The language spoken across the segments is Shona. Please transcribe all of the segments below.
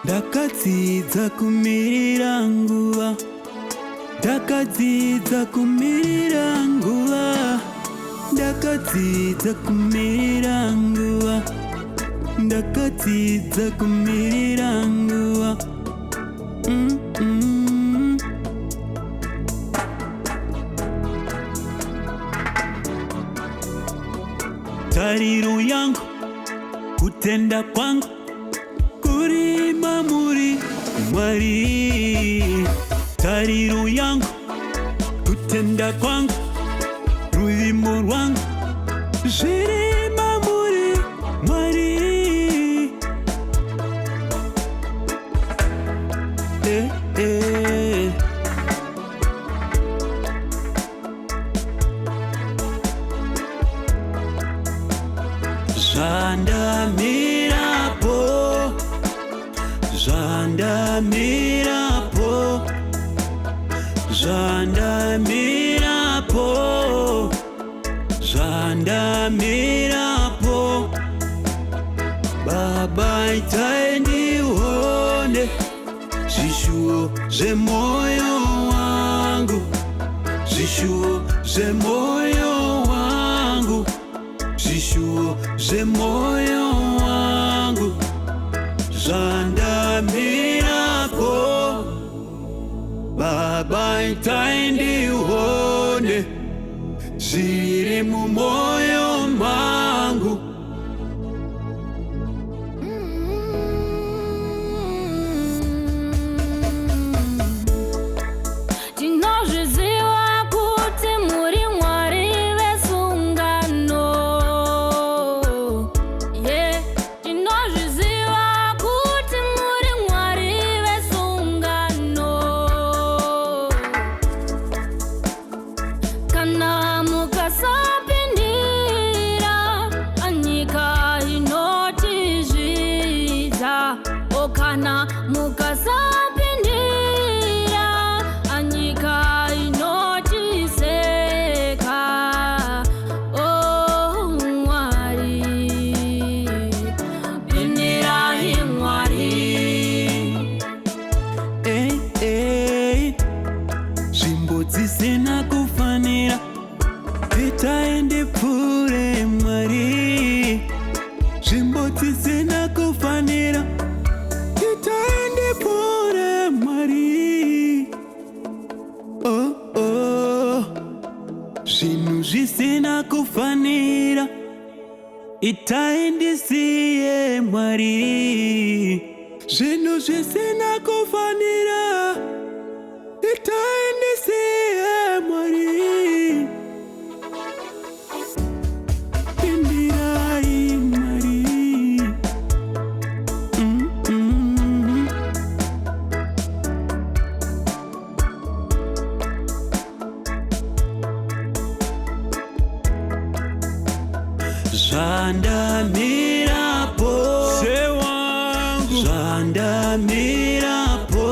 Ndakadzidza kumirira nguva, ndakadzidza kumirira nguva, ndakadzidza kumirira nguva, ndakadzidza kumirira nguva. Tariro yangu, kutenda kwangu kurima muri Mwari. Tariro yangu, kutenda kwangu rurimo rwangu zvirima muri Mwari. Zvandamirapo, zvandamirapo, zvandamirapo, zvandamirapo. Baba itai ndione zvishuwo zvemoyo wangu, zvishuwo zvemoyo wangu, zvishuwo zvemoyo wangu. Zvandamirapo, Baba itai ndione zviri mumoyo mangu. Tinozviziva kuti muri Mwari vesungano. Tinozviziva kuti muri Mwari vesungano. Kana mukasapindira anyika inotizvidza, kana mukasapindira anyika inotiseka. Oh Mwari, pindirai Mwari. Nzvimbo dzisina kufanira itai ndipfuure Mwari. Nzvimbo dzisina kufanira itai ndipfuure Mwari. Oh, oh. Zvinhu zvisina kufanira itai ndisiye Mwari. Zvinhu zvisina kufanira itai ndisiye Mwari. Pindirai Mwari. Zvandamirapo, zvandamirapo,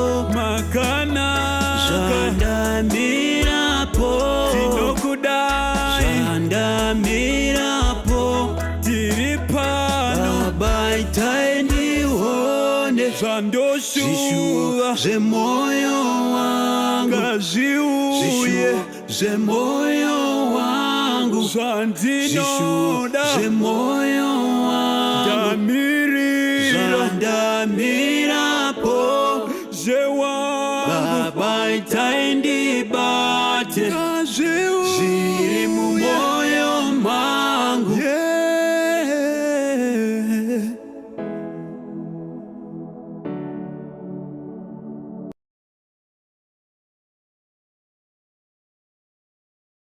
zvandamirapo, Tinokudai, zvandamirapo. tiri pano, Baba itai ndione zvandoshuva zvishuwo zvemoyo wangu, ngazviuye, zvishuwo zvemoyo wangu, zvishuwo zvandinoda zvemoyo wangu. ndamirira Zvandamirapo, zvewangu Baba itai ndibate ngazviuye.